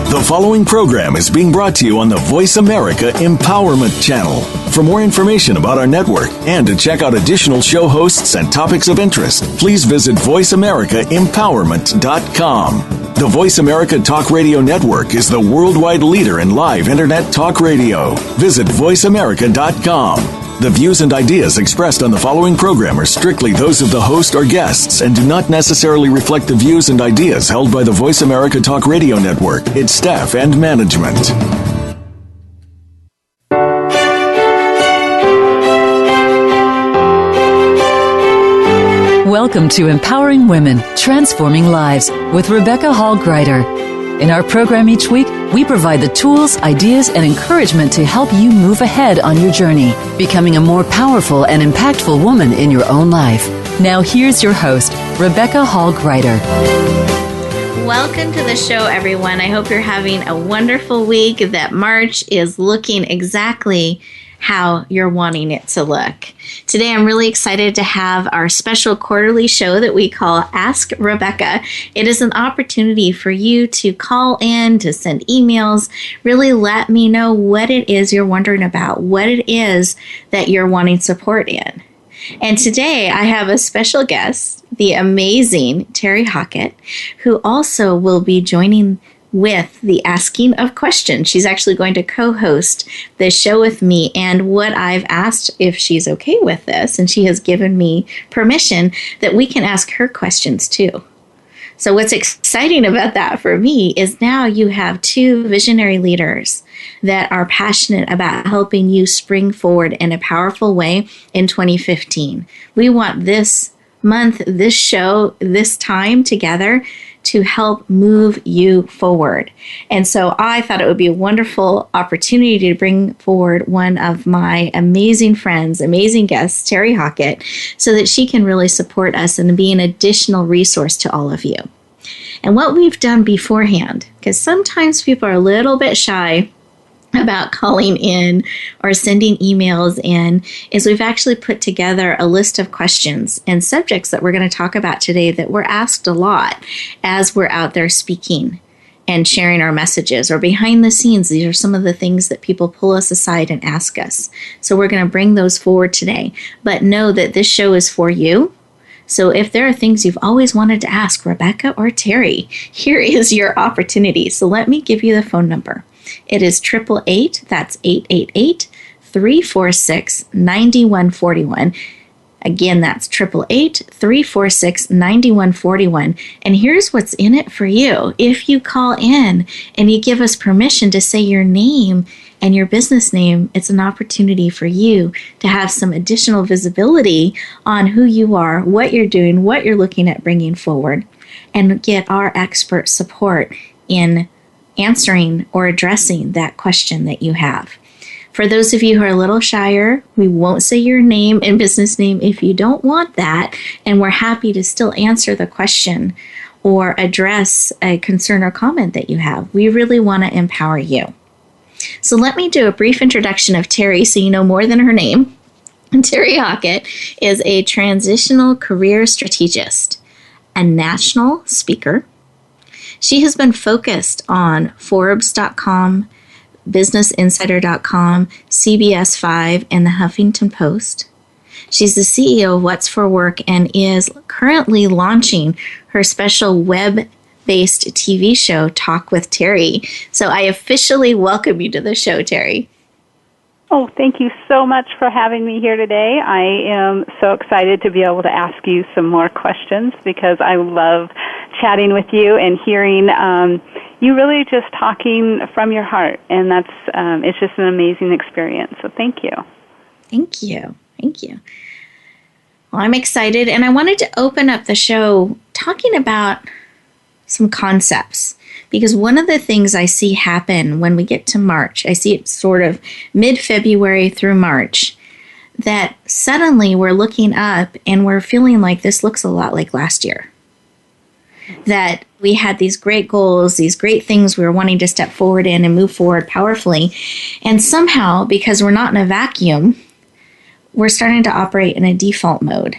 The following program is being brought to you on the Voice America Empowerment Channel. For more information about our network and to check out additional show hosts and topics of interest, please visit voiceamericaempowerment.com. The Voice America Talk Radio Network is the worldwide leader in live Internet talk radio. Visit voiceamerica.com. The views and ideas expressed on the following program are strictly those of the host or guests and do not necessarily reflect the views and ideas held by the Voice America Talk Radio Network, its staff, and management. Welcome to Empowering Women, Transforming Lives with Rebecca Hall Gruyter. In our program each week, we provide the tools, ideas, and encouragement to help you move ahead on your journey, becoming a more powerful and impactful woman in your own life. Now here's your host, Rebecca Hall Gruyter. Welcome to the show, everyone. I hope you're having a wonderful week, that March is looking exactly how you're wanting it to look. Today, I'm really excited to have our special quarterly show that we call Ask Rebecca. It is an opportunity for you to call in, to send emails, really let me know what it is you're wondering about, what it is that you're wanting support in. And today, I have a special guest, the amazing Teri Hockett, who also will be joining with the asking of questions. She's actually going to co-host this show with me, and what I've asked, if she's okay with this, and she has given me permission, that we can ask her questions too. So what's exciting about that for me is now you have two visionary leaders that are passionate about helping you spring forward in a powerful way in 2015. We want this month, this show, this time together to help move you forward. And so I thought it would be a wonderful opportunity to bring forward one of my amazing friends, amazing guests, Teri Hockett, so that she can really support us and be an additional resource to all of you. And what we've done beforehand, because sometimes people are a little bit shy about calling in or sending emails in, is we've actually put together a list of questions and subjects that we're going to talk about today that we're asked a lot as we're out there speaking and sharing our messages, or behind the scenes. These are some of the things that people pull us aside and ask us. So we're going to bring those forward today. But know that this show is for you. So if there are things you've always wanted to ask Rebecca or Teri, here is your opportunity. So let me give you the phone number. It is 888, that's 888-346-9141. Again, that's 888-346-9141. And here's what's in it for you. If you call in and you give us permission to say your name and your business name, it's an opportunity for you to have some additional visibility on who you are, what you're doing, what you're looking at bringing forward, and get our expert support in answering or addressing that question that you have. For those of you who are a little shyer, we won't say your name and business name if you don't want that, and we're happy to still answer the question or address a concern or comment that you have. We really want to empower you. So let me do a brief introduction of Teri so you know more than her name. Teri Hockett is a transitional career strategist, a national speaker. She has been focused on Forbes.com, BusinessInsider.com, CBS 5, and the Huffington Post. She's the CEO of What's for Work and is currently launching her special web-based TV show, Talk with Teri. So I officially welcome you to the show, Teri. Oh, thank you so much for having me here today. I am so excited to be able to ask you some more questions because I love chatting with you and hearing you really just talking from your heart, and that's it's just an amazing experience. So thank you. Thank you. Thank you. Well, I'm excited, and I wanted to open up the show talking about some concepts. Because one of the things I see happen when we get to March, I see it sort of mid-February through March, that suddenly we're looking up and we're feeling like this looks a lot like last year. That we had these great goals, these great things we were wanting to step forward in and move forward powerfully. And somehow, because we're not in a vacuum, we're starting to operate in a default mode,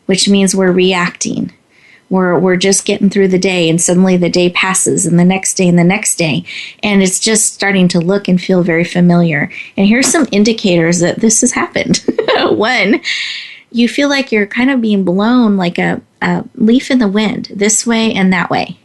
which means we're reacting. We're just getting through the day, and suddenly the day passes, and the next day and the next day, and it's just starting to look and feel very familiar. And here's some indicators that this has happened. One, you feel like you're kind of being blown like a leaf in the wind, this way and that way.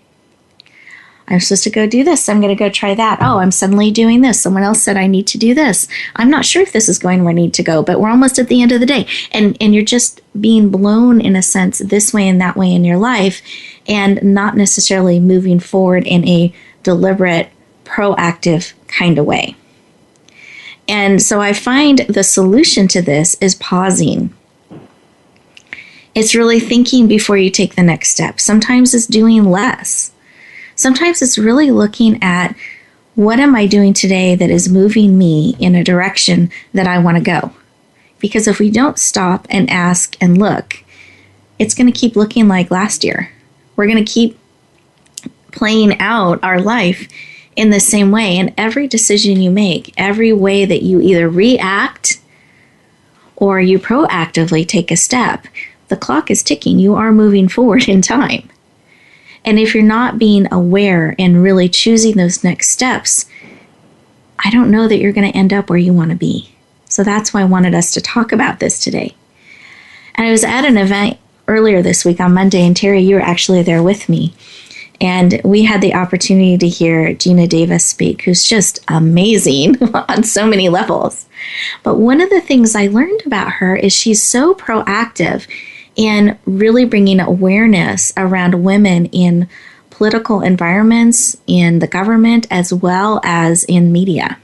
I'm supposed to go do this. I'm going to go try that. Oh, I'm suddenly doing this. Someone else said I need to do this. I'm not sure if this is going where I need to go, but we're almost at the end of the day. And you're just being blown, in a sense, this way and that way in your life, and not necessarily moving forward in a deliberate, proactive kind of way. And so I find the solution to this is pausing. It's really thinking before you take the next step. Sometimes it's doing less. Sometimes it's really looking at, what am I doing today that is moving me in a direction that I want to go? Because if we don't stop and ask and look, it's going to keep looking like last year. We're going to keep playing out our life in the same way. And every decision you make, every way that you either react or you proactively take a step, the clock is ticking. You are moving forward in time. And if you're not being aware and really choosing those next steps, I don't know that you're going to end up where you want to be. So that's why I wanted us to talk about this today. And I was at an event earlier this week on Monday, and Teri, you were actually there with me. And we had the opportunity to hear Gina Davis speak, who's just amazing on so many levels. But one of the things I learned about her is she's so proactive in really bringing awareness around women in political environments, in the government, as well as in media.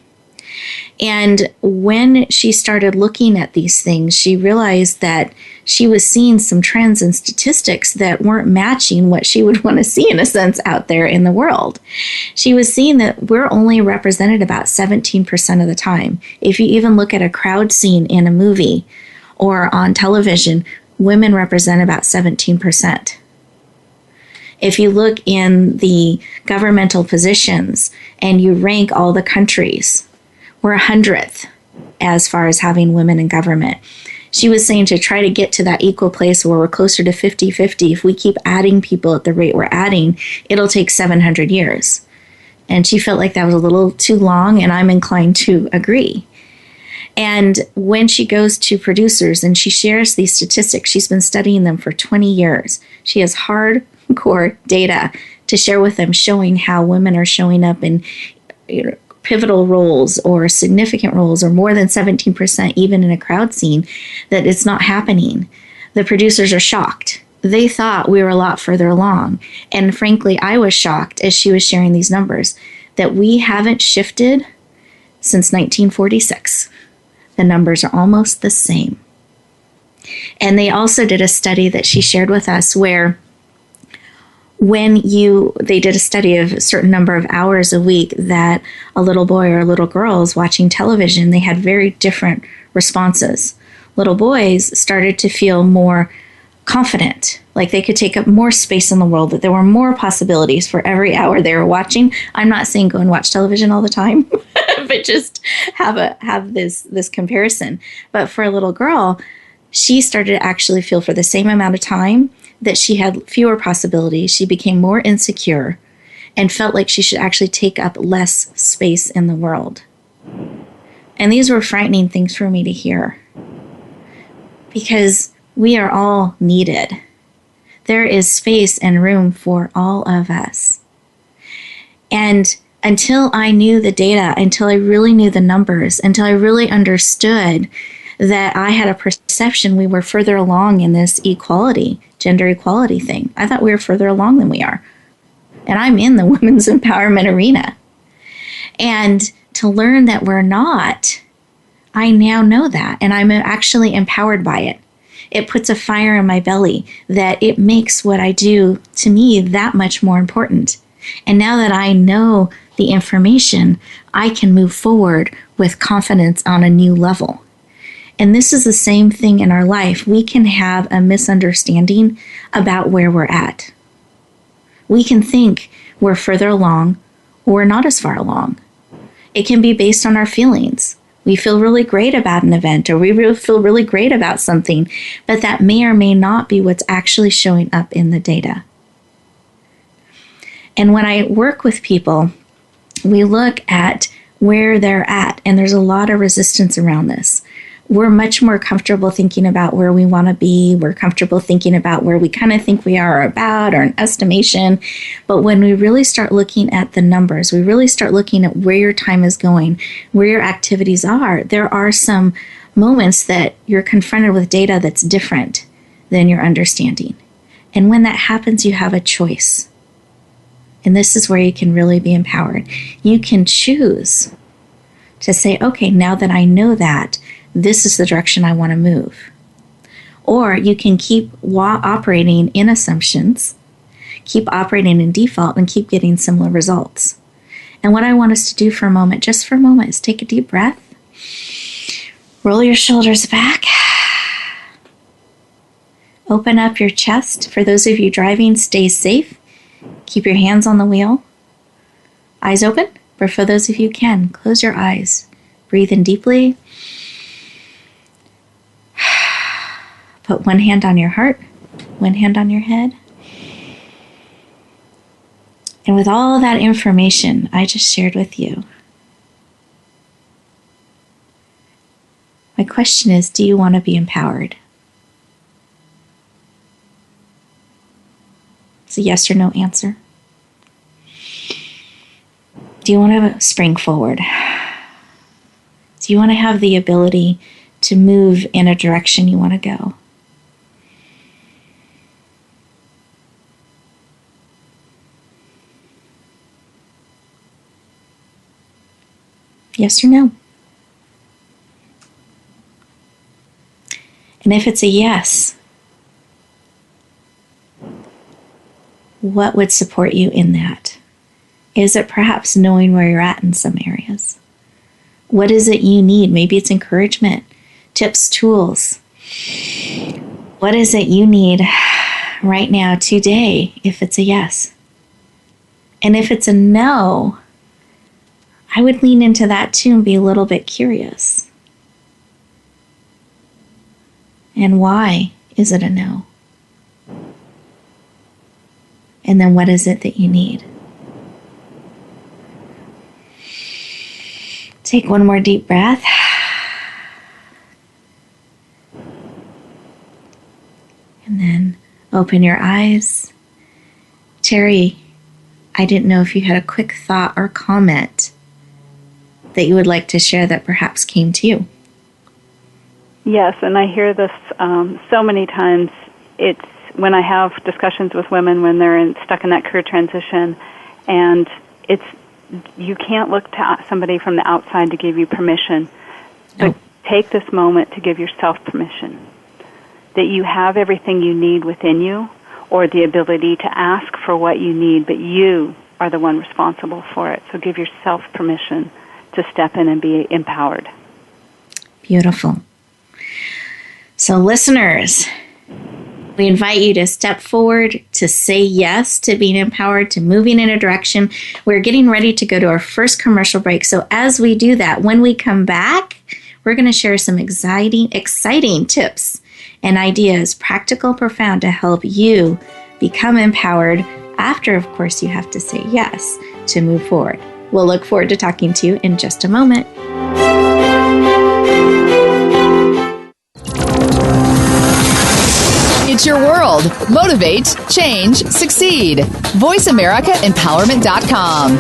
And when she started looking at these things, she realized that she was seeing some trends and statistics that weren't matching what she would want to see, in a sense, out there in the world. She was seeing that we're only represented about 17% of the time. If you even look at a crowd scene in a movie or on television, women represent about 17%. If you look in the governmental positions and you rank all the countries, we're 100th as far as having women in government. She was saying to try to get to that equal place where we're closer to 50-50, if we keep adding people at the rate we're adding, it'll take 700 years. And she felt like that was a little too long, and I'm inclined to agree. And when she goes to producers and she shares these statistics, she's been studying them for 20 years. She has hardcore data to share with them, showing how women are showing up in pivotal roles or significant roles, or more than 17% even in a crowd scene, that it's not happening. The producers are shocked. They thought we were a lot further along. And frankly, I was shocked as she was sharing these numbers that we haven't shifted since 1946. The numbers are almost the same. And they also did a study that she shared with us where they did a study of a certain number of hours a week that a little boy or a little girl is watching television, they had very different responses. Little boys started to feel more confident, like they could take up more space in the world, that there were more possibilities for every hour they were watching. I'm not saying go and watch television all the time, but just have this comparison. But for a little girl, she started to actually feel for the same amount of time that she had fewer possibilities. She became more insecure and felt like she should actually take up less space in the world. And these were frightening things for me to hear, because we are all needed. There is space and room for all of us. And until I knew the data, until I really knew the numbers, until I really understood that I had a perception we were further along in this equality, gender equality thing. I thought we were further along than we are. And I'm in the women's empowerment arena. And to learn that we're not, I now know that, and I'm actually empowered by it. It puts a fire in my belly that it makes what I do, to me, that much more important. And now that I know the information, I can move forward with confidence on a new level. And this is the same thing in our life. We can have a misunderstanding about where we're at. We can think we're further along or we're not as far along. It can be based on our feelings. We feel really great about an event, or we feel really great about something, but that may or may not be what's actually showing up in the data. And when I work with people, we look at where they're at, and there's a lot of resistance around this. We're much more comfortable thinking about where we want to be. We're comfortable thinking about where we kind of think we are about, or an estimation. But when we really start looking at the numbers, we really start looking at where your time is going, where your activities are, there are some moments that you're confronted with data that's different than your understanding. And when that happens, you have a choice. And this is where you can really be empowered. You can choose to say, okay, now that I know that, this is the direction I want to move. Or you can keep operating in assumptions, keep operating in default, and keep getting similar results. And what I want us to do for a moment, just for a moment, is take a deep breath. Roll your shoulders back. Open up your chest. For those of you driving, stay safe. Keep your hands on the wheel. Eyes open, but for those of you who can, close your eyes. Breathe in deeply. Put one hand on your heart, one hand on your head. And with all that information I just shared with you, my question is, do you want to be empowered? It's a yes or no answer. Do you want to spring forward? Do you want to have the ability to move in a direction you want to go? Yes or no? And if it's a yes, what would support you in that? Is it perhaps knowing where you're at in some areas? What is it you need? Maybe it's encouragement, tips, tools. What is it you need right now, today, if it's a yes? And if it's a no, I would lean into that too and be a little bit curious. And why is it a no? And then what is it that you need? Take one more deep breath. And then open your eyes. Teri, I didn't know if you had a quick thought or comment that you would like to share that perhaps came to you. Yes, and I hear this so many times. It's when I have discussions with women when they're stuck in that career transition, and you can't look to somebody from the outside to give you permission, but take this moment to give yourself permission, that you have everything you need within you, or the ability to ask for what you need, but you are the one responsible for it. So give yourself permission to step in and be empowered. Beautiful. So listeners, we invite you to step forward, to say yes to being empowered, to moving in a direction. We're getting ready to go to our first commercial break. So as we do that, when we come back, we're going to share some exciting tips and ideas, practical, profound, to help you become empowered after, of course, you have to say yes to move forward. We'll look forward to talking to you in just a moment. It's your world. Motivate, change, succeed. VoiceAmericaEmpowerment.com.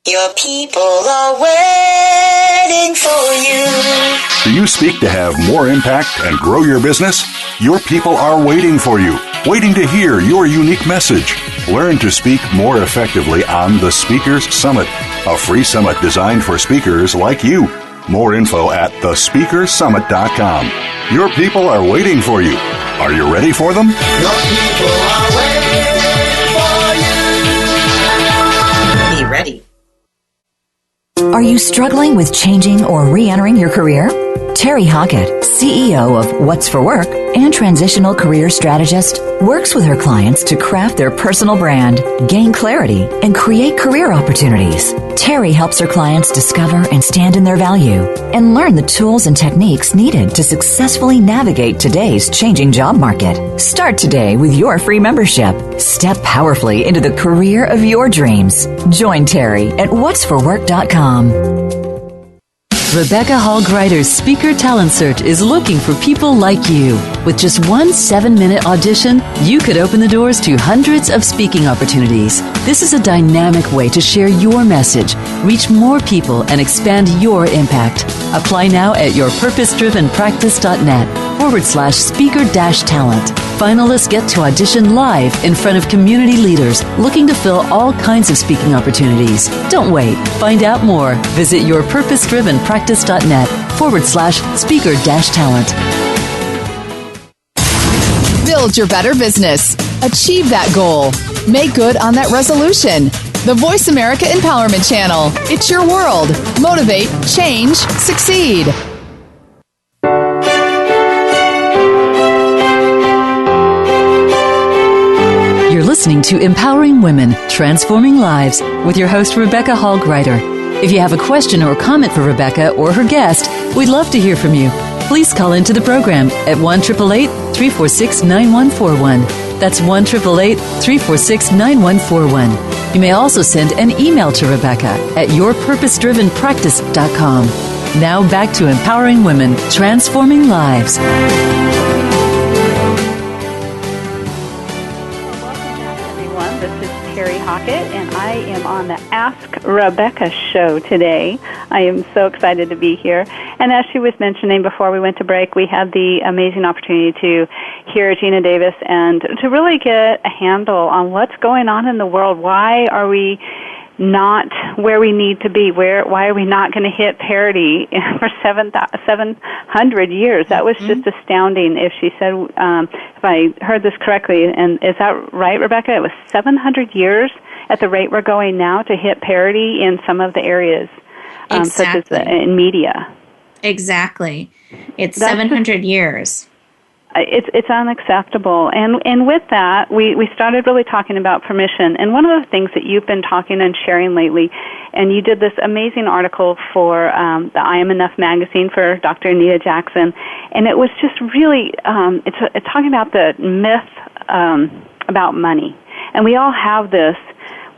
Your people are waiting for you. Do you speak to have more impact and grow your business? Your people are waiting for you, waiting to hear your unique message. Learn to speak more effectively on the Speakers Summit, a free summit designed for speakers like you. More info at thespeakersummit.com. Your people are waiting for you. Are you ready for them? Your people are waiting for you. Be ready. Are you struggling with changing or re-entering your career? Teri Hockett, CEO of What's for Work and transitional career strategist, works with her clients to craft their personal brand, gain clarity, and create career opportunities. Teri helps her clients discover and stand in their value and learn the tools and techniques needed to successfully navigate today's changing job market. Start today with your free membership. Step powerfully into the career of your dreams. Join Teri at whatsforwork.com. Rebecca Hall Gruyter's Speaker Talent Search is looking for people like you. With just one 7-minute audition, you could open the doors to hundreds of speaking opportunities. This is a dynamic way to share your message, reach more people, and expand your impact. Apply now at yourpurposedrivenpractice.net/speaker-talent. Finalists get to audition live in front of community leaders looking to fill all kinds of speaking opportunities. Don't wait. Find out more. Visit yourpurposedrivenpractice.net/speaker-talent. Build your better business. Achieve that goal. Make good on that resolution. The Voice America Empowerment Channel. It's your world. Motivate, change, succeed. You're listening to Empowering Women, Transforming Lives with your host, Rebecca Hall Gruyter. If you have a question or comment for Rebecca or her guest, we'd love to hear from you. Please call into the program at 1-888-346-9141. That's 1-888-346-9141. You may also send an email to Rebecca at yourpurposedrivenpractice.com. Now back to Empowering Women, Transforming Lives. Teri Hockett, and I am on the Ask Rebecca show today. I am so excited to be here. And as she was mentioning before we went to break, we had the amazing opportunity to hear Gina Davis and to really get a handle on what's going on in the world. Why are we not where we need to be? Why are we not going to hit parity for 700 years? That was just astounding. If she said, if I heard this correctly, and is that right, Rebecca? It was 700 years at the rate we're going now to hit parity in some of the areas, Exactly. such as in media. Exactly. It's 700 years. It's unacceptable. And with that, we started really talking about permission. And one of the things that you've been talking and sharing lately, and you did this amazing article for the I Am Enough magazine for Dr. Anita Jackson, and it was just really, it's talking about the myth about money. And we all have this.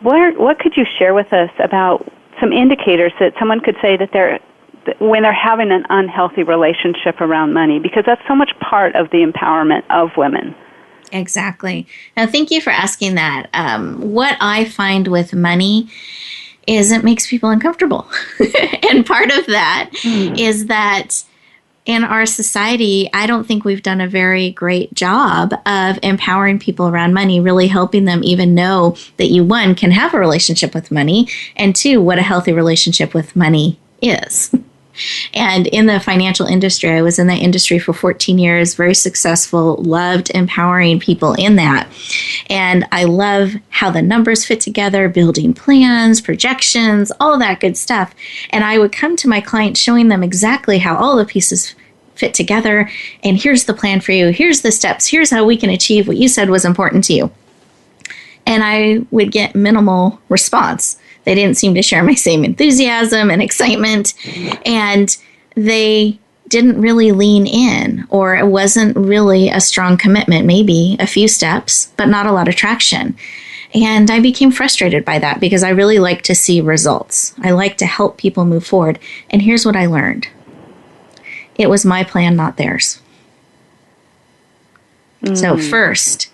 What could you share with us about some indicators that someone could say that when they're having an unhealthy relationship around money, because that's so much part of the empowerment of women. Exactly. Now, thank you for asking that. What I find with money is it makes people uncomfortable. And part of that is that in our society, I don't think we've done a very great job of empowering people around money, really helping them even know that you, one, can have a relationship with money, and two, what a healthy relationship with money is. And in the financial industry, I was in that industry for 14 years, very successful, loved empowering people in that. And I love how the numbers fit together, building plans, projections, all that good stuff. And I would come to my clients showing them exactly how all the pieces fit together. And here's the plan for you. Here's the steps. Here's how we can achieve what you said was important to you. And I would get minimal response. They didn't seem to share my same enthusiasm and excitement, and they didn't really lean in, or it wasn't really a strong commitment, maybe a few steps, but not a lot of traction. And I became frustrated by that because I really like to see results. I like to help people move forward. And here's what I learned. It was my plan, not theirs. So first,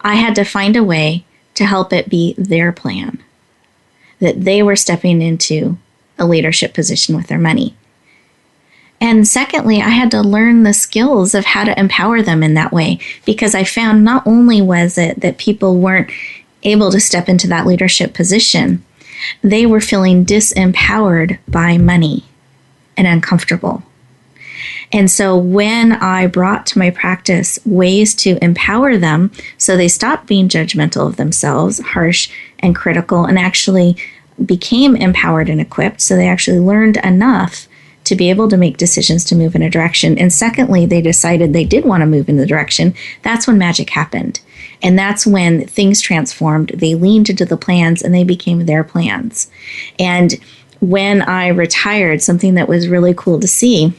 I had to find a way to help it be their plan, that they were stepping into a leadership position with their money. And secondly, I had to learn the skills of how to empower them in that way, because I found not only was it that people weren't able to step into that leadership position, they were feeling disempowered by money and uncomfortable. And so when I brought to my practice ways to empower them so they stopped being judgmental of themselves, harsh and critical, and actually became empowered and equipped, so they actually learned enough to be able to make decisions to move in a direction. And secondly, they decided they did want to move in the direction. That's when magic happened. And that's when things transformed. They leaned into the plans and they became their plans. And when I retired, something that was really cool to see,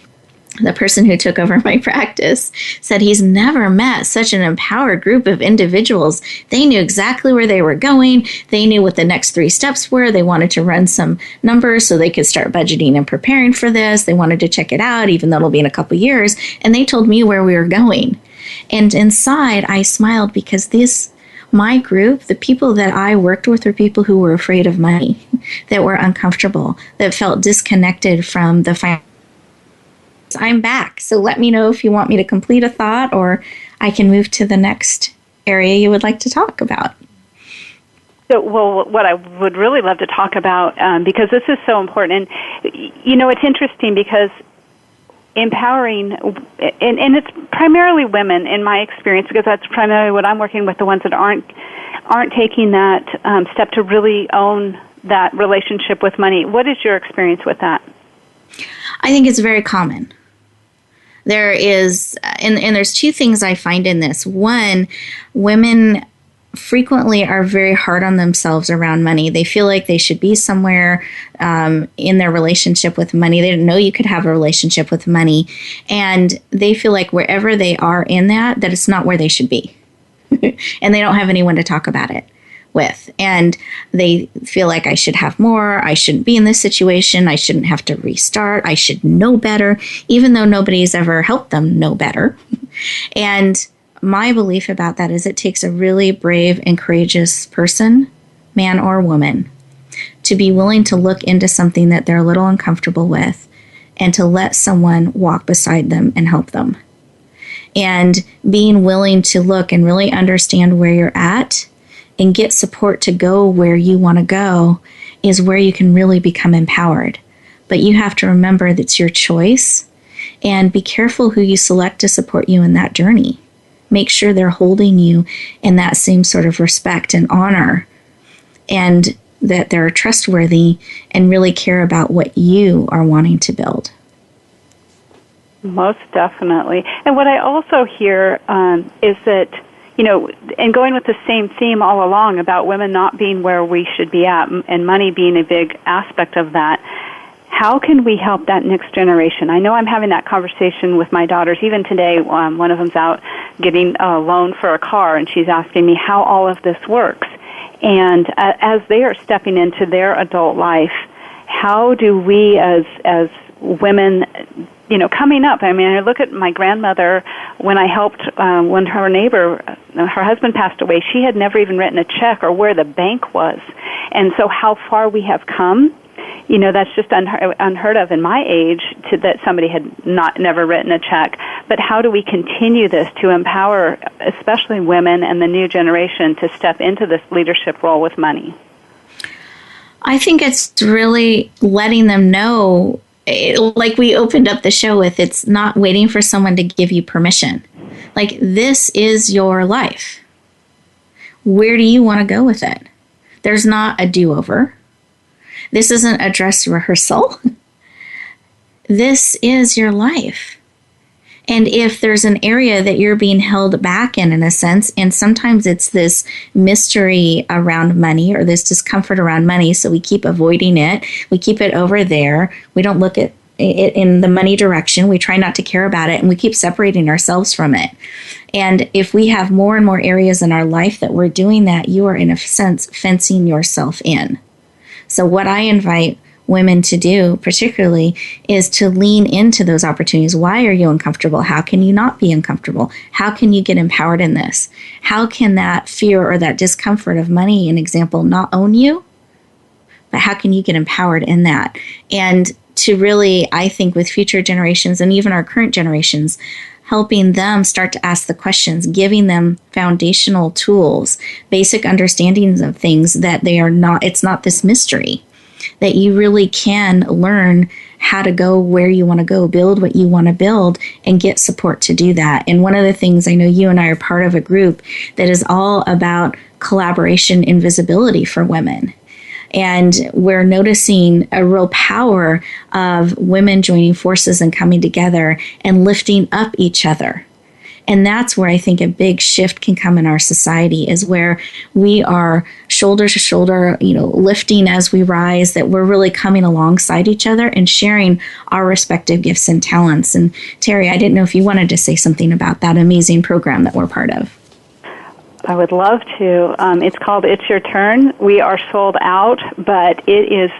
the person who took over my practice said he's never met such an empowered group of individuals. They knew exactly where they were going. They knew what the next 3 steps were. They wanted to run some numbers so they could start budgeting and preparing for this. They wanted to check it out, even though it'll be in a couple years. And they told me where we were going. And inside, I smiled because my group, the people that I worked with, were people who were afraid of money, that were uncomfortable, that felt disconnected from the financial. I'm back. So let me know if you want me to complete a thought, or I can move to the next area you would like to talk about. So, well, what I would really love to talk about, because this is so important, and, it's interesting because empowering, and it's primarily women in my experience, because that's primarily what I'm working with, the ones that aren't taking that step to really own that relationship with money. What is your experience with that? I think it's very common. There is, and there's 2 things I find in this. One, women frequently are very hard on themselves around money. They feel like they should be somewhere in their relationship with money. They didn't know you could have a relationship with money. And they feel like wherever they are in that it's not where they should be. And they don't have anyone to talk about it with. And they feel like I should have more. I shouldn't be in this situation. I shouldn't have to restart. I should know better, even though nobody's ever helped them know better. And my belief about that is it takes a really brave and courageous person, man or woman, to be willing to look into something that they're a little uncomfortable with and to let someone walk beside them and help them. And being willing to look and really understand where you're at and get support to go where you want to go is where you can really become empowered. But you have to remember that's your choice, and be careful who you select to support you in that journey. Make sure they're holding you in that same sort of respect and honor, and that they're trustworthy and really care about what you are wanting to build. Most definitely. And what I also hear is that, and going with the same theme all along about women not being where we should be at and money being a big aspect of that, how can we help that next generation? I know I'm having that conversation with my daughters. Even today, one of them's out getting a loan for a car, and she's asking me how all of this works. And as they are stepping into their adult life, how do we as women, coming up, I mean, I look at my grandmother when I helped, when her neighbor, her husband passed away, she had never even written a check or where the bank was. And so how far we have come, that's just unheard of in my age that somebody had never written a check. But how do we continue this to empower, especially women and the new generation, to step into this leadership role with money? I think it's really letting them know, like we opened up the show with, it's not waiting for someone to give you permission. Like, this is your life. Where do you want to go with it? There's not a do-over. This isn't a dress rehearsal. This is your life. And if there's an area that you're being held back in a sense, and sometimes it's this mystery around money or this discomfort around money, so we keep avoiding it. We keep it over there. We don't look at it in the money direction. We try not to care about it, and we keep separating ourselves from it. And if we have more and more areas in our life that we're doing that, you are in a sense fencing yourself in. So what I invite women to do particularly is to lean into those opportunities. Why are you uncomfortable? How can you not be uncomfortable? How can you get empowered in this? How can that fear or that discomfort of money, an example, not own you? But how can you get empowered in that? And to really, I think, with future generations and even our current generations, helping them start to ask the questions, giving them foundational tools, basic understandings of things that they are not, it's not this mystery, that you really can learn how to go where you want to go, build what you want to build, and get support to do that. And one of the things, I know you and I are part of a group that is all about collaboration and visibility for women. And we're noticing a real power of women joining forces and coming together and lifting up each other. And that's where I think a big shift can come in our society, is where we are shoulder to shoulder, lifting as we rise, that we're really coming alongside each other and sharing our respective gifts and talents. And Teri, I didn't know if you wanted to say something about that amazing program that we're part of. I would love to. It's called It's Your Turn. We are sold out, but it is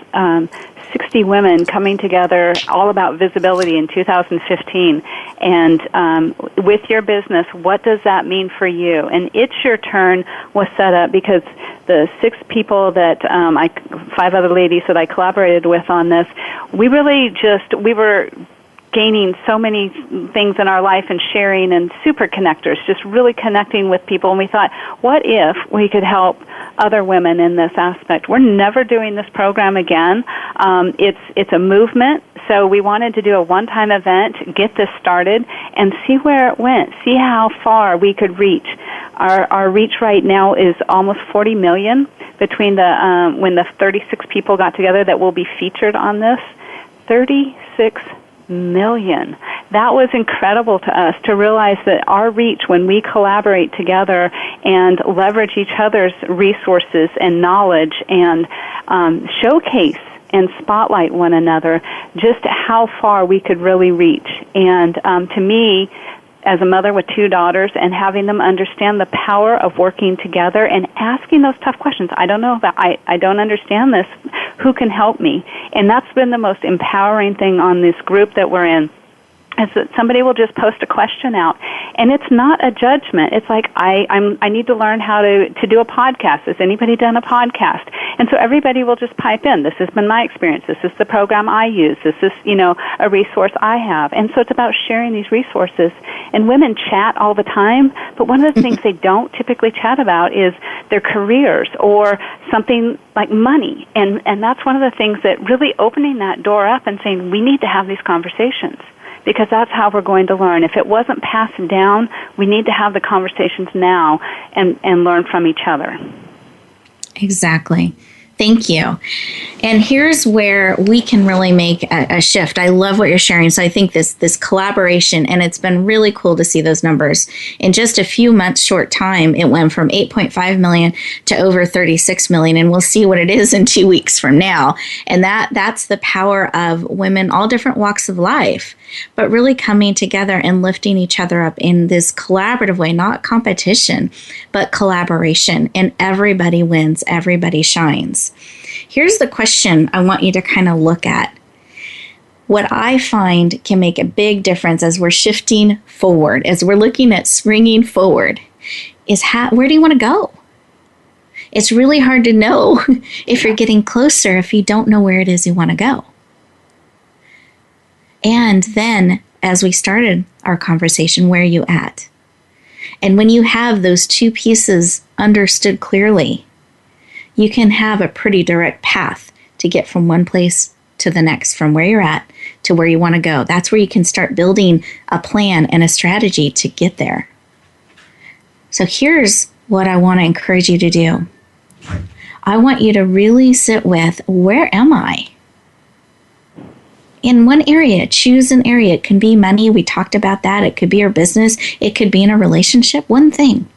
60 women coming together, all about visibility in 2015. And with your business, what does that mean for you? And It's Your Turn was set up because the 6 people that 5 other ladies that I collaborated with on this, we were gaining so many things in our life and sharing and super connectors, just really connecting with people. And we thought, what if we could help other women in this aspect? We're never doing this program again. It's a movement. So we wanted to do a one-time event, get this started, and see where it went, see how far we could reach. Our reach right now is almost 40 million between when the 36 people got together that will be featured on this. 36 million. That was incredible to us to realize that our reach, when we collaborate together and leverage each other's resources and knowledge and showcase and spotlight one another, just how far we could really reach. And to me, as a mother with 2 daughters, and having them understand the power of working together and asking those tough questions. I don't know that I don't understand this. Who can help me? And that's been the most empowering thing on this group that we're in, is that somebody will just post a question out, and it's not a judgment. It's like, I need to learn how to do a podcast. Has anybody done a podcast? And so everybody will just pipe in. This has been my experience. This is the program I use. This is, a resource I have. And so it's about sharing these resources. And women chat all the time, but one of the things they don't typically chat about is their careers or something like money. And that's one of the things that really opening that door up and saying, we need to have these conversations, because that's how we're going to learn. If it wasn't passed down, we need to have the conversations now and learn from each other. Exactly. Thank you. And here's where we can really make a shift. I love what you're sharing. So I think this collaboration, and it's been really cool to see those numbers. In just a few months, short time, it went from 8.5 million to over 36 million. And we'll see what it is in 2 weeks from now. And that's the power of women, all different walks of life, but really coming together and lifting each other up in this collaborative way, not competition, but collaboration. And everybody wins, everybody shines. Here's the question I want you to kind of look at. What I find can make a big difference as we're shifting forward, as we're looking at springing forward, is where do you want to go? It's really hard to know if you're getting closer if you don't know where it is you want to go. And then, as we started our conversation, where are you at? And when you have those 2 pieces understood clearly, you can have a pretty direct path to get from one place to the next, from where you're at to where you want to go. That's where you can start building a plan and a strategy to get there. So here's what I want to encourage you to do. I want you to really sit with, where am I? In one area, choose an area. It can be money. We talked about that. It could be your business. It could be in a relationship. One thing.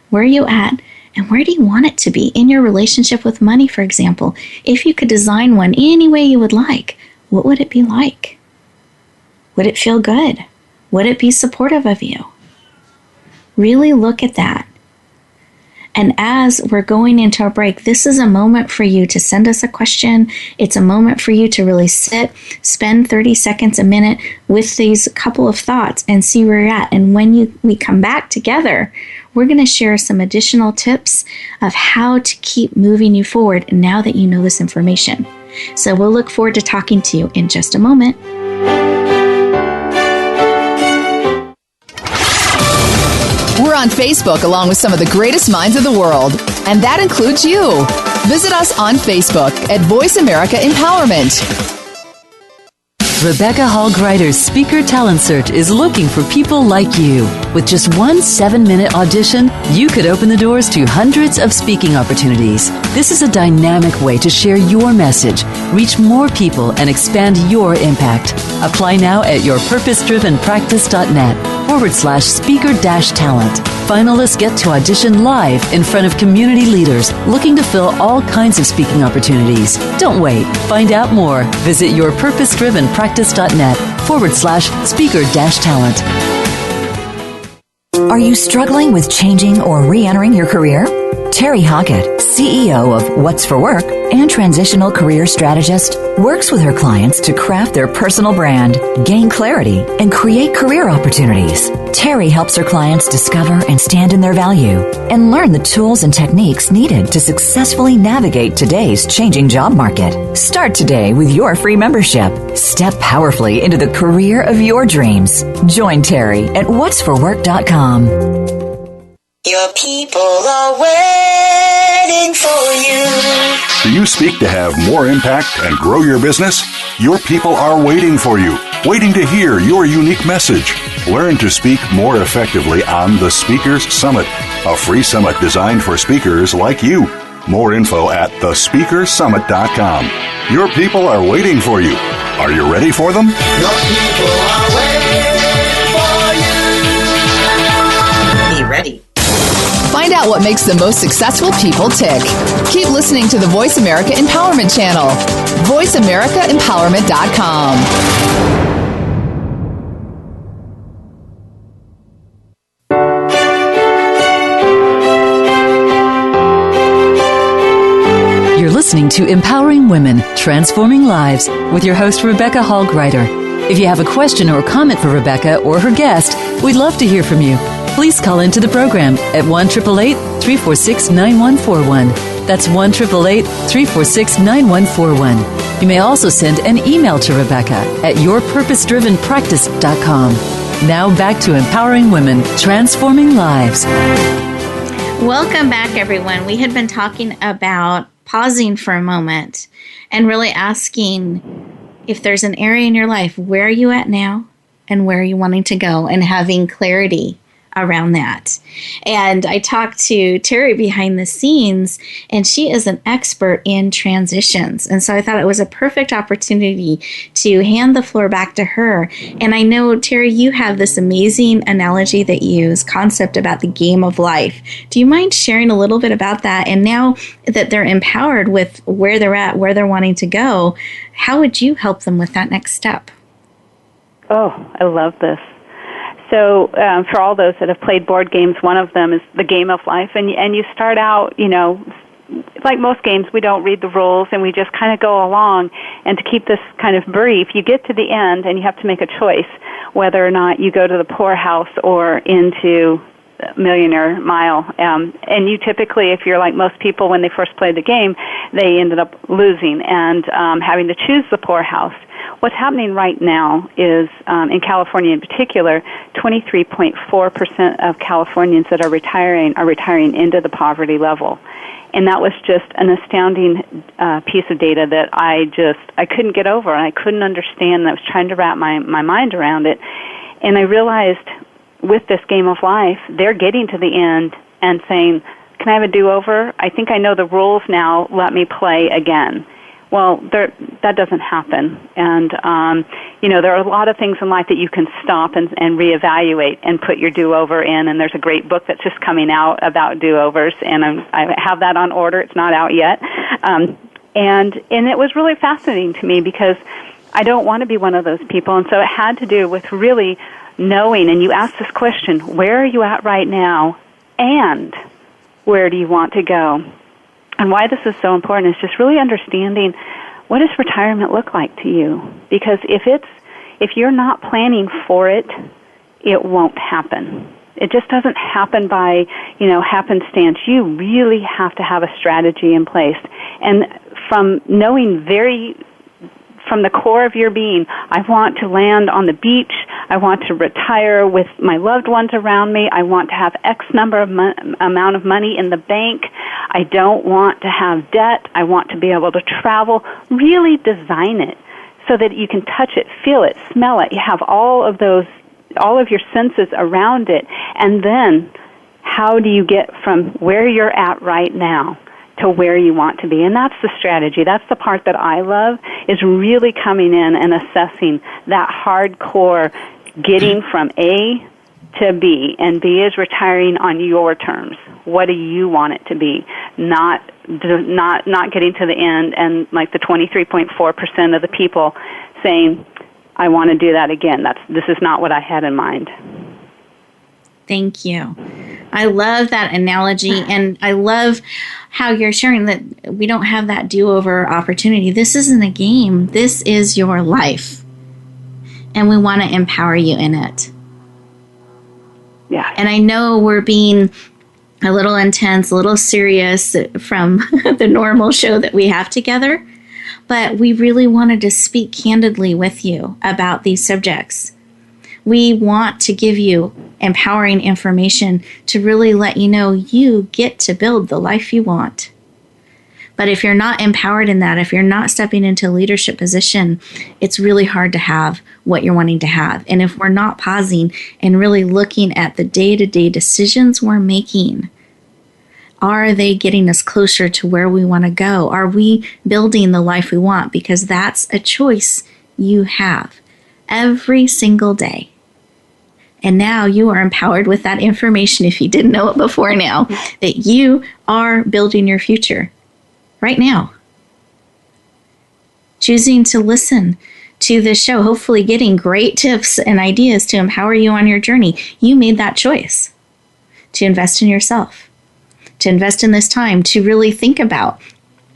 Where are you at? And where do you want it to be in your relationship with money, for example? If you could design one any way you would like, what would it be like? Would it feel good? Would it be supportive of you? Really look at that. And as we're going into a break, this is a moment for you to send us a question. It's a moment for you to really spend 30 seconds, a minute with these couple of thoughts and see where you're at. And when we come back together, we're going to share some additional tips of how to keep moving you forward now that you know this information. So we'll look forward to talking to you in just a moment. We're on Facebook along with some of the greatest minds of the world, and that includes you. Visit us on Facebook at Voice America Empowerment. Rebecca Hall Gruyter's Speaker Talent Search is looking for people like you. With just one 7-minute audition, you could open the doors to hundreds of speaking opportunities. This is a dynamic way to share your message, reach more people, and expand your impact. Apply now at yourpurposedrivenpractice.net/speaker-talent. Finalists get to audition live in front of community leaders looking to fill all kinds of speaking opportunities. Don't wait. Find out more. Visit yourpurposedrivenpractice.net/speaker-talent. Are you struggling with changing or re-entering your career? Teri Hockett, CEO of What's for Work and transitional career strategist, works with her clients to craft their personal brand, gain clarity, and create career opportunities. Teri helps her clients discover and stand in their value and learn the tools and techniques needed to successfully navigate today's changing job market. Start today with your free membership. Step powerfully into the career of your dreams. Join Teri at whatsforwork.com. Your people are waiting for you. Do you speak to have more impact and grow your business? Your people are waiting for you, waiting to hear your unique message. Learn to speak more effectively on the Speakers Summit, a free summit designed for speakers like you. More info at thespeakersummit.com. Your people are waiting for you. Are you ready for them? Your people are waiting for you. Be ready. Find out what makes the most successful people tick. Keep listening to the Voice America Empowerment Channel. VoiceAmericaEmpowerment.com. You're listening to Empowering Women, Transforming Lives with your host, Rebecca Hall Gruyter. If you have a question or comment for Rebecca or her guest, we'd love to hear from you. Please call into the program at 1-888-346-9141. That's 1-888-346-9141. You may also send an email to Rebecca at yourpurposedrivenpractice.com. Now back to Empowering Women, Transforming Lives. Welcome back, everyone. We had been talking about pausing for a moment and really asking if there's an area in your life, where are you at now and where are you wanting to go, and having clarity around that. And I talked to Teri behind the scenes, and she is an expert in transitions. And so I thought it was a perfect opportunity to hand the floor back to her. And I know, Teri, you have this amazing analogy that you use, concept about the game of life. Do you mind sharing a little bit about that? And now that they're empowered with where they're at, where they're wanting to go, how would you help them with that next step? Oh, I love this. So for all those that have played board games, one of them is the game of life. And you start out, like most games, we don't read the rules and we just kind of go along. And to keep this kind of brief, you get to the end and you have to make a choice whether or not you go to the poorhouse or into Millionaire Mile. And you typically, if you're like most people when they first played the game, they ended up losing and having to choose the poorhouse. What's happening right now is, in California in particular, 23.4% of Californians that are retiring into the poverty level. And that was just an astounding piece of data that I couldn't get over, and I couldn't understand, and I was trying to wrap my mind around it. And I realized with this game of life, they're getting to the end and saying, can I have a do-over? I think I know the rules now. Let me play again. Well, that doesn't happen. And, there are a lot of things in life that you can stop and reevaluate and put your do-over in. And there's a great book that's just coming out about do-overs, and I have that on order. It's not out yet. And it was really fascinating to me because I don't want to be one of those people. And so it had to do with really knowing, and you ask this question, where are you at right now, and where do you want to go? And why this is so important is just really understanding, what does retirement look like to you? Because if you're not planning for it, it won't happen. It just doesn't happen by, happenstance. You really have to have a strategy in place. And from knowing from the core of your being, I want to land on the beach, I want to retire with my loved ones around me, I want to have X number of amount of money in the bank, I don't want to have debt, I want to be able to travel. Really design it so that you can touch it, feel it, smell it. You have all of your senses around it. And then how do you get from where you're at right now to where you want to be? And that's the strategy. That's the part that I love, is really coming in and assessing that hardcore getting from A to B, and B is retiring on your terms. What do you want it to be? Not getting to the end and like the 23.4% of the people saying, I want to do that again. This is not what I had in mind. Thank you. I love that analogy, and I love how you're sharing that we don't have that do-over opportunity. This isn't a game. This is your life, and we want to empower you in it. Yeah. And I know we're being a little intense, a little serious from the normal show that we have together, but we really wanted to speak candidly with you about these subjects. We want to give you empowering information to really let you know you get to build the life you want. But if you're not empowered in that, if you're not stepping into a leadership position, it's really hard to have what you're wanting to have. And if we're not pausing and really looking at the day-to-day decisions we're making, are they getting us closer to where we want to go? Are we building the life we want? Because that's a choice you have every single day. And now you are empowered with that information, if you didn't know it before now, that you are building your future right now. Choosing to listen to this show, hopefully getting great tips and ideas to empower you on your journey. You made that choice to invest in yourself, to invest in this time, to really think about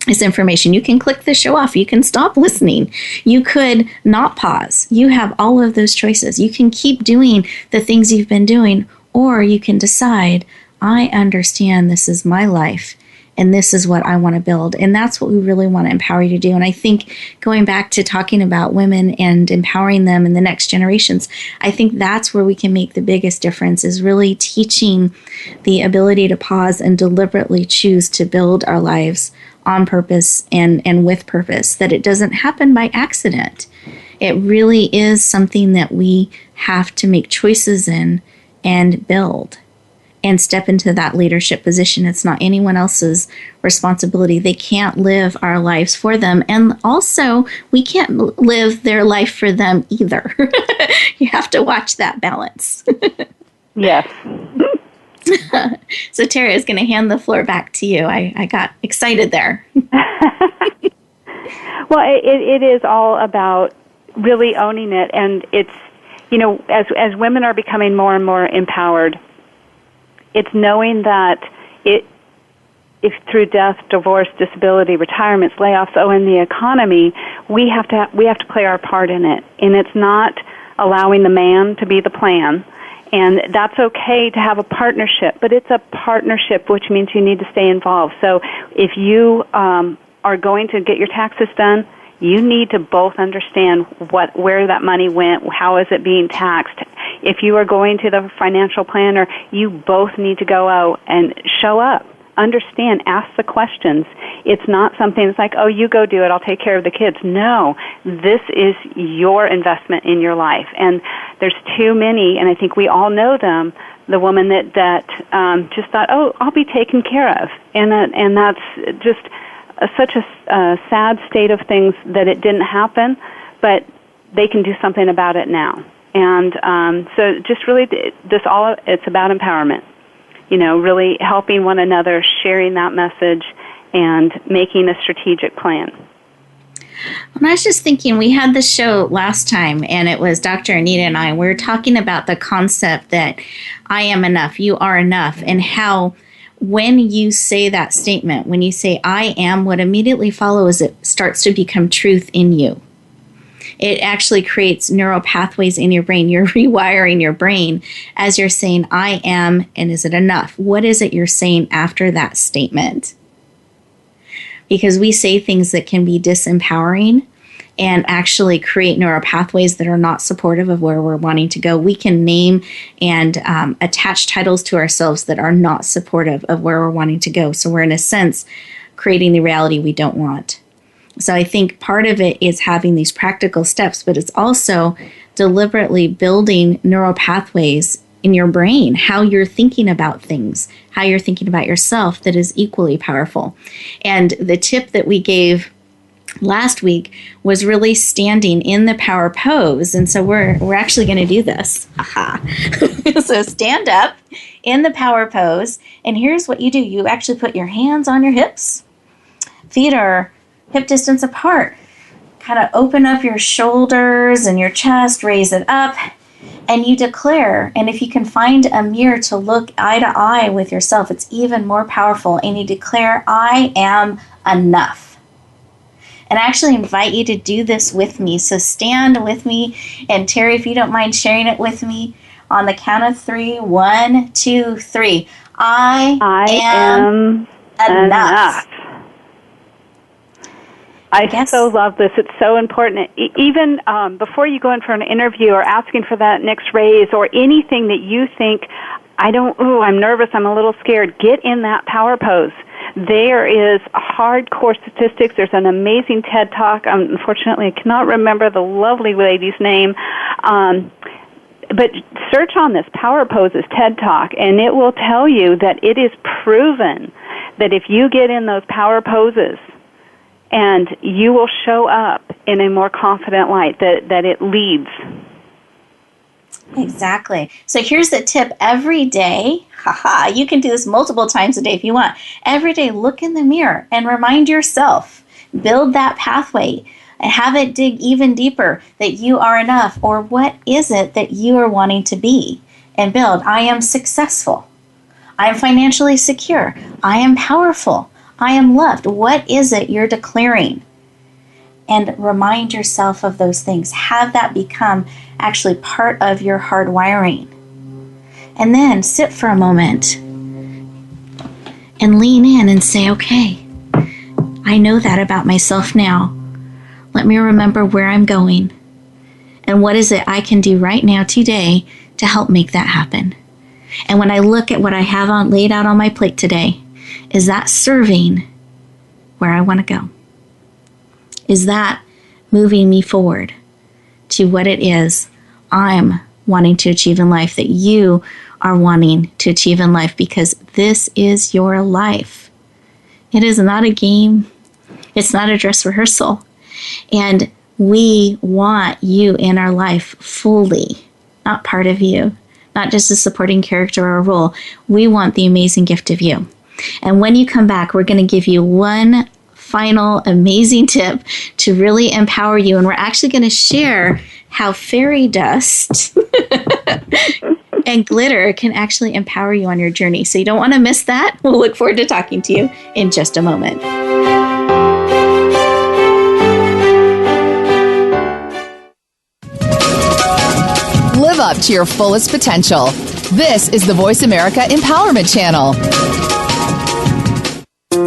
this information. You can click the show off. You can stop listening. You could not pause. You have all of those choices. You can keep doing the things you've been doing, or you can decide, I understand this is my life and this is what I want to build. And that's what we really want to empower you to do. And I think going back to talking about women and empowering them in the next generations, I think that's where we can make the biggest difference, is really teaching the ability to pause and deliberately choose to build our lives on purpose and with purpose, that it doesn't happen by accident. It really is something that we have to make choices in and build and step into that leadership position. It's not anyone else's responsibility. They can't live our lives for them. And also, we can't live their life for them either. You have to watch that balance. Yes. So Teri, is going to hand the floor back to you. I got excited there. Well, it is all about really owning it. And it's, as women are becoming more and more empowered, it's knowing that if through death, divorce, disability, retirements, layoffs, in the economy, we have to play our part in it. And it's not allowing the man to be the plan. And that's okay to have a partnership, but it's a partnership, which means you need to stay involved. So if you are going to get your taxes done, you need to both understand where that money went, how is it being taxed. If you are going to the financial planner, you both need to go out and show up. Understand, ask the questions. It's not something that's like, you go do it, I'll take care of the kids. No, this is your investment in your life. And there's too many, and I think we all know them, the woman that just thought, I'll be taken care of. And that's just such a sad state of things that it didn't happen, but they can do something about it now. And so just really, it's about empowerment. Really helping one another, sharing that message, and making a strategic plan. And I was just thinking, we had this show last time, and it was Dr. Anita and I. We were talking about the concept that I am enough, you are enough, and how when you say that statement, when you say I am, what immediately follows it starts to become truth in you. It actually creates neural pathways in your brain. You're rewiring your brain as you're saying, I am, and is it enough? What is it you're saying after that statement? Because we say things that can be disempowering and actually create neural pathways that are not supportive of where we're wanting to go. We can name and attach titles to ourselves that are not supportive of where we're wanting to go. So we're, in a sense, creating the reality we don't want. So I think part of it is having these practical steps, but it's also deliberately building neural pathways in your brain, how you're thinking about things, how you're thinking about yourself, that is equally powerful. And the tip that we gave last week was really standing in the power pose. And so we're actually going to do this. Aha. So stand up in the power pose. And here's what you do. You actually put your hands on your hips. Feet are hip distance apart. Kind of open up your shoulders and your chest, raise it up. And you declare, and if you can find a mirror to look eye to eye with yourself, it's even more powerful. And you declare, I am enough. And I actually invite you to do this with me. So stand with me. And Teri, if you don't mind sharing it with me on the count of 3. 1, 2, 3. I am enough. I so love this. It's so important. Even before you go in for an interview or asking for that next raise or anything that you think, I'm nervous, I'm a little scared, get in that power pose. There is hardcore statistics. There's an amazing TED Talk. Unfortunately, I cannot remember the lovely lady's name. But search on this, Power Poses TED Talk, and it will tell you that it is proven that if you get in those power poses, and you will show up in a more confident light, that it leads. Exactly. So here's the tip. Every day, you can do this multiple times a day if you want. Every day, look in the mirror and remind yourself, build that pathway, and have it dig even deeper that you are enough, or what is it that you are wanting to be, and build. I am successful. I am financially secure. I am powerful. I am loved. What is it you're declaring? And remind yourself of those things. Have that become actually part of your hardwiring. And then sit for a moment and lean in and say, okay, I know that about myself now. Let me remember where I'm going. And what is it I can do right now today to help make that happen? And when I look at what I have laid out on my plate today, is that serving where I want to go? Is that moving me forward to what it is I'm wanting to achieve in life, that you are wanting to achieve in life, because this is your life. It is not a game. It's not a dress rehearsal. And we want you in our life fully, not part of you, not just a supporting character or a role. We want the amazing gift of you. And when you come back, we're going to give you one final amazing tip to really empower you. And we're actually going to share how fairy dust and glitter can actually empower you on your journey. So you don't want to miss that. We'll look forward to talking to you in just a moment. Live up to your fullest potential. This is the Voice America Empowerment Channel.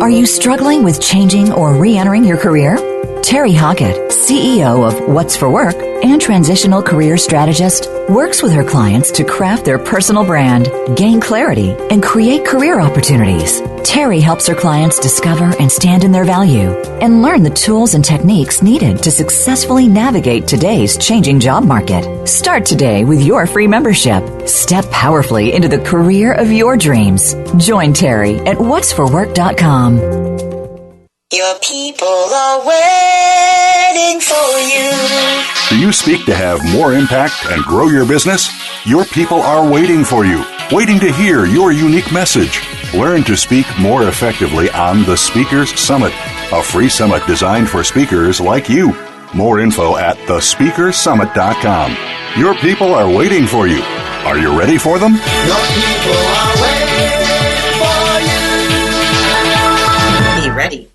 Are you struggling with changing or re-entering your career? Teri Hockett, CEO of What's for Work and transitional career strategist, works with her clients to craft their personal brand, gain clarity, and create career opportunities. Teri helps her clients discover and stand in their value and learn the tools and techniques needed to successfully navigate today's changing job market. Start today with your free membership. Step powerfully into the career of your dreams. Join Teri at whatsforwork.com. Your people are waiting for you. Do you speak to have more impact and grow your business? Your people are waiting for you, waiting to hear your unique message. Learn to speak more effectively on the Speakers Summit, a free summit designed for speakers like you. More info at thespeakersummit.com. Your people are waiting for you. Are you ready for them? Your people are waiting for you. Be ready.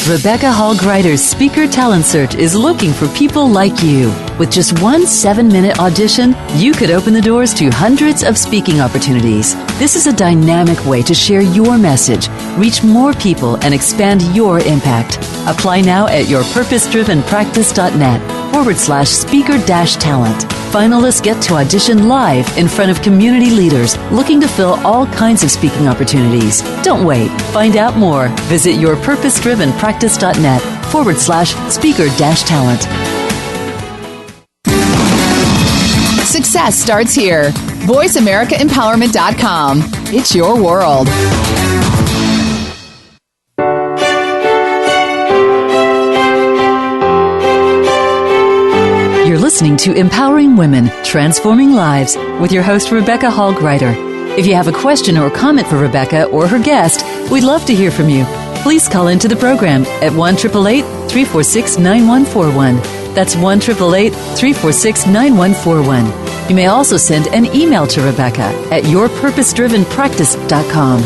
Rebecca Hall Gruyter's Speaker Talent Search is looking for people like you. With just one 7-minute audition, you could open the doors to hundreds of speaking opportunities. This is a dynamic way to share your message, reach more people, and expand your impact. Apply now at yourpurposedrivenpractice.net/speaker-talent. Finalists get to audition live in front of community leaders looking to fill all kinds of speaking opportunities. Don't wait. Find out more. Visit yourpurposedrivenpractice.net/speaker-talent. Success starts here. VoiceAmericaEmpowerment.com. It's your world. You're listening to Empowering Women, Transforming Lives with your host, Rebecca Hall Gruyter. If you have a question or comment for Rebecca or her guest, we'd love to hear from you. Please call into the program at 1-888-346-9141. That's 1-888-346-9141. You may also send an email to Rebecca at yourpurposedrivenpractice.com.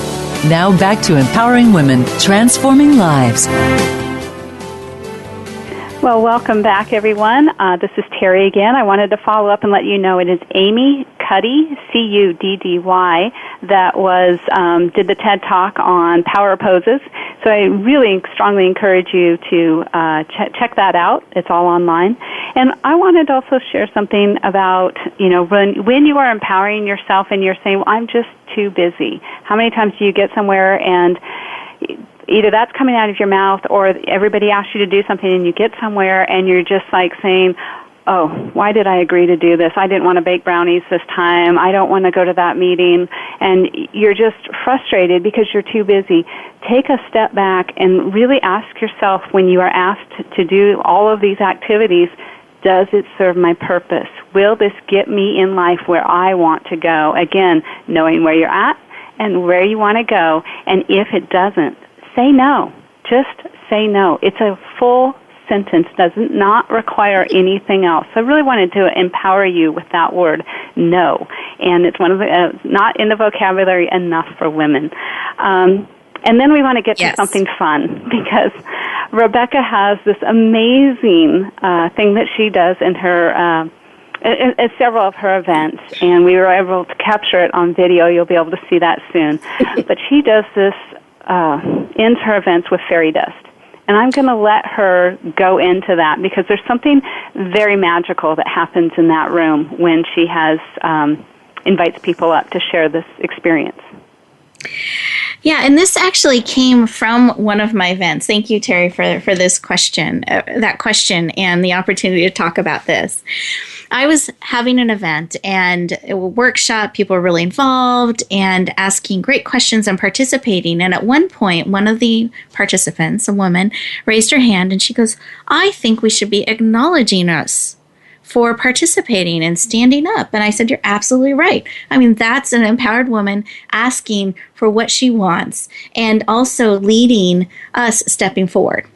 Now back to Empowering Women, Transforming Lives. Well, welcome back, everyone. This is Teri again. I wanted to follow up and let you know it is Amy Cuddy, Cuddy, that did the TED Talk on power poses. So I really strongly encourage you to check that out. It's all online. And I wanted to also share something about, when you are empowering yourself and you're saying, well, I'm just too busy. How many times do you get somewhere and either that's coming out of your mouth or everybody asks you to do something and you get somewhere and you're just like saying, oh, why did I agree to do this? I didn't want to bake brownies this time. I don't want to go to that meeting. And you're just frustrated because you're too busy. Take a step back and really ask yourself when you are asked to do all of these activities, does it serve my purpose? Will this get me in life where I want to go? Again, knowing where you're at and where you want to go. And if it doesn't, say no. Just say no. It's a full sentence, does not require anything else. So I really wanted to empower you with that word, no. And it's one of the, not in the vocabulary enough for women. And then we want to get to something fun, because Rebecca has this amazing thing that she does in her at several of her events, and we were able to capture it on video. You'll be able to see that soon. But she does this, ends her events with fairy dust. And I'm going to let her go into that because there's something very magical that happens in that room when she has invites people up to share this experience. Yeah, and this actually came from one of my events. Thank you, Teri, for this question, that question, and the opportunity to talk about this. I was having an event and a workshop. People were really involved and asking great questions and participating. And at one point, one of the participants, a woman, raised her hand and she goes, I think we should be acknowledging us for participating and standing up. And I said, you're absolutely right. I mean, that's an empowered woman asking for what she wants and also leading us stepping forward.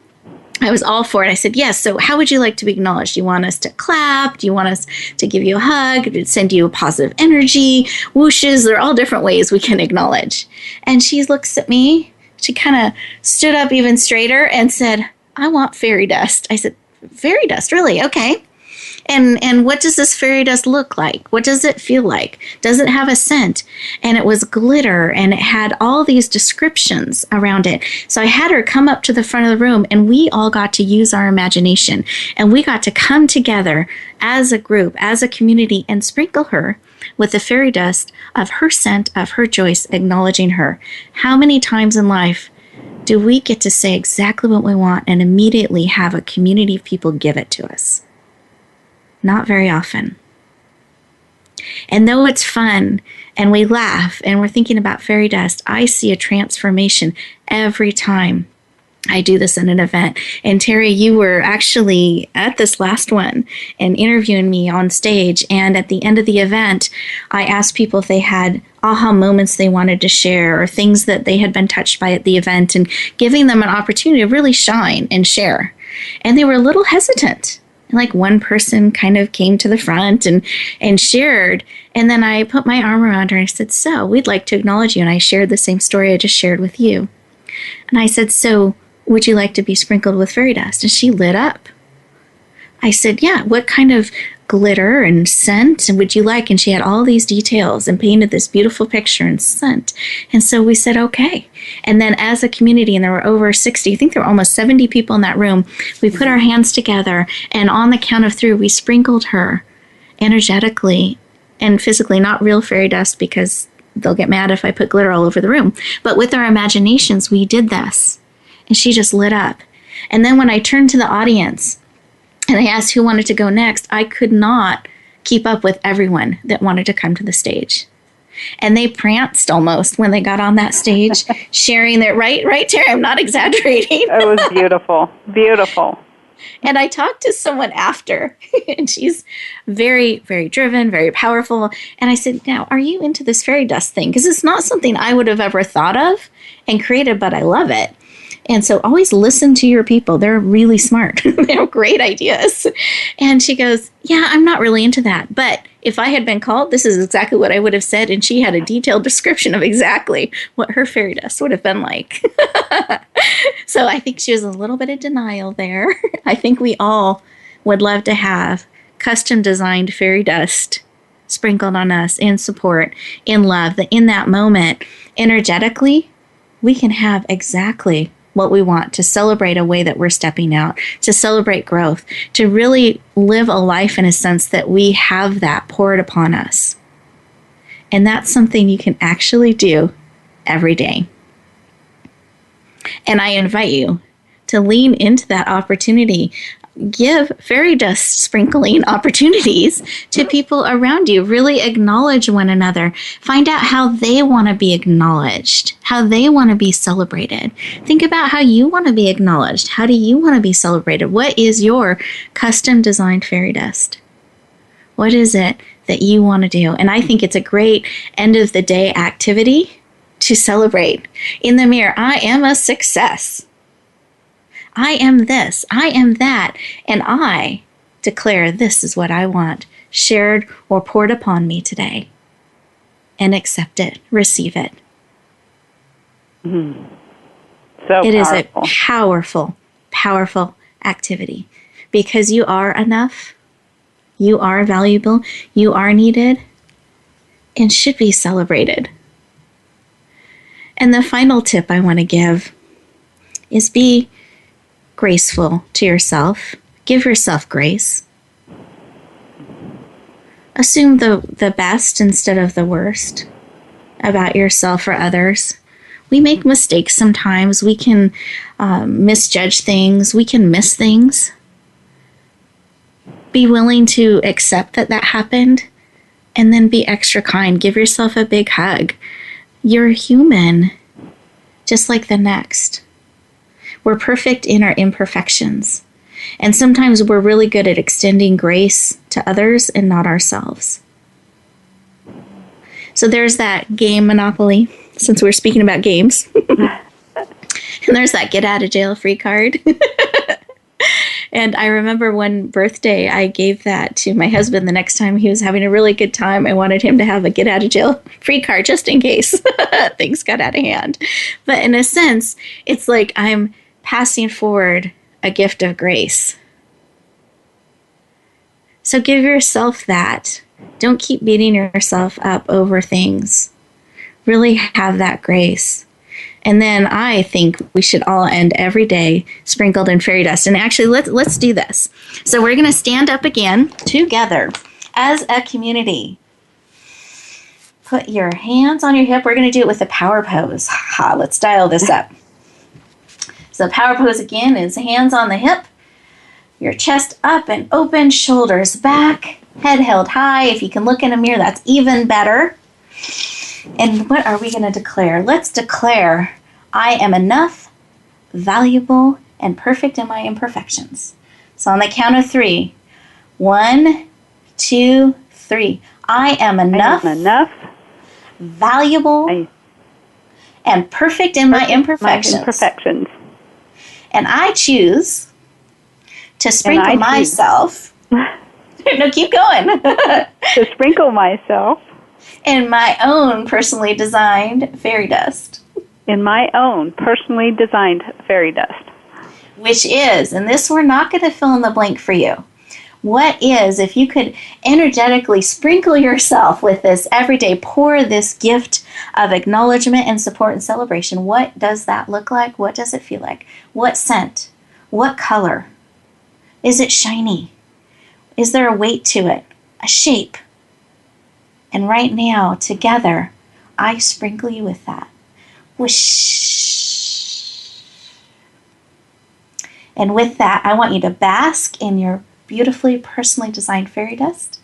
I was all for it. I said, yes, so how would you like to be acknowledged? Do you want us to clap? Do you want us to give you a hug? To send you a positive energy? Whooshes? There are all different ways we can acknowledge. And she looks at me. She kind of stood up even straighter and said, I want fairy dust. I said, fairy dust? Really? Okay. And what does this fairy dust look like? What does it feel like? Does it have a scent? And it was glitter, and it had all these descriptions around it. So I had her come up to the front of the room, and we all got to use our imagination. And we got to come together as a group, as a community, and sprinkle her with the fairy dust of her scent, of her choice, acknowledging her. How many times in life do we get to say exactly what we want and immediately have a community of people give it to us? Not very often. And though it's fun and we laugh and we're thinking about fairy dust, I see a transformation every time I do this in an event. And Teri, you were actually at this last one and interviewing me on stage. And at the end of the event, I asked people if they had aha moments they wanted to share or things that they had been touched by at the event, and giving them an opportunity to really shine and share. And they were a little hesitant. Like one person kind of came to the front and shared. And then I put my arm around her and I said, so we'd like to acknowledge you. And I shared the same story I just shared with you. And I said, so would you like to be sprinkled with fairy dust? And she lit up. I said, yeah, what kind of glitter and scent would you like? And she had all these details and painted this beautiful picture and scent. And so we said, okay. And then as a community, and there were over 60, I think there were almost 70 people in that room, we put our hands together, and on the count of 3, we sprinkled her. energetically and physically, not real fairy dust because they'll get mad if I put glitter all over the room. But with our imaginations, we did this. And she just lit up. And then when I turned to the audience and I asked who wanted to go next, I could not keep up with everyone that wanted to come to the stage. And they pranced almost when they got on that stage, sharing their, right, Teri? I'm not exaggerating. It was beautiful, beautiful. And I talked to someone after, and she's very, very driven, very powerful. And I said, now, are you into this fairy dust thing? Because it's not something I would have ever thought of and created, but I love it. And so always listen to your people. They're really smart. They have great ideas. And she goes, yeah, I'm not really into that. But if I had been called, this is exactly what I would have said. And she had a detailed description of exactly what her fairy dust would have been like. So I think she was a little bit of denial there. I think we all would love to have custom designed fairy dust sprinkled on us in support, in love, that in that moment, energetically, we can have exactly what we want to celebrate a way that we're stepping out, to celebrate growth, to really live a life in a sense that we have that poured upon us. And that's something you can actually do every day. And I invite you to lean into that opportunity. Give fairy dust sprinkling opportunities to people around you. Really acknowledge one another. Find out how they want to be acknowledged, how they want to be celebrated. Think about how you want to be acknowledged. How do you want to be celebrated? What is your custom designed fairy dust? What is it that you want to do? And I think it's a great end of the day activity to celebrate in the mirror. I am a success. I am this, I am that, and I declare this is what I want shared or poured upon me today. And accept it, receive it. Mm. So it powerful. Is a powerful, powerful activity because you are enough, you are valuable, you are needed, and should be celebrated. And the final tip I want to give is be graceful to yourself. Give yourself grace. Assume the best instead of the worst about yourself or others. We make mistakes sometimes. We can misjudge things. We can miss things. Be willing to accept that happened and then be extra kind. Give yourself a big hug. You're human, just like the next. We're perfect in our imperfections. And sometimes we're really good at extending grace to others and not ourselves. So there's that game Monopoly, since we're speaking about games. And there's that get out of jail free card. And I remember one birthday, I gave that to my husband the next time he was having a really good time. I wanted him to have a get out of jail free card just in case things got out of hand. But in a sense, it's like I'm passing forward a gift of grace. So give yourself that. Don't keep beating yourself up over things. Really have that grace. And then I think we should all end every day sprinkled in fairy dust. And actually, let's do this. So we're going to stand up again together as a community. Put your hands on your hip. We're going to do it with a power pose. Let's dial this up. So the power pose again is hands on the hip, your chest up and open, shoulders back, head held high. If you can look in a mirror, that's even better. And what are we going to declare? Let's declare, I am enough, valuable, and perfect in my imperfections. So on the count of 3, 1, 2, 3. I am enough, valuable, and perfect in my imperfections. And I choose to sprinkle myself. No, keep going. To sprinkle myself. In my own personally designed fairy dust. In my own personally designed fairy dust. Which is, and this we're not going to fill in the blank for you. What is, if you could energetically sprinkle yourself with this every day, pour this gift of acknowledgement and support and celebration, what does that look like? What does it feel like? What scent? What color? Is it shiny? Is there a weight to it? a shape. And right now, together, I sprinkle you with that. Whoosh. And with that, I want you to bask in your beautifully personally designed fairy dust.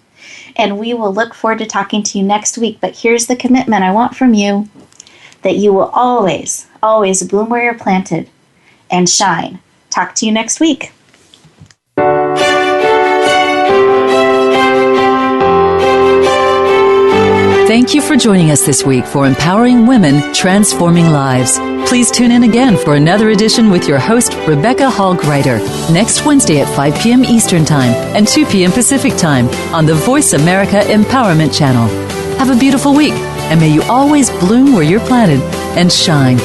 And we will look forward to talking to you next week. But here's the commitment I want from you, that you will always, always bloom where you're planted and shine. Talk to you next week. Thank you for joining us this week for Empowering Women, Transforming Lives. Please tune in again for another edition with your host, Rebecca Hall Gruyter, next Wednesday at 5 p.m. Eastern Time and 2 p.m. Pacific Time on the Voice America Empowerment Channel. Have a beautiful week, and may you always bloom where you're planted and shine.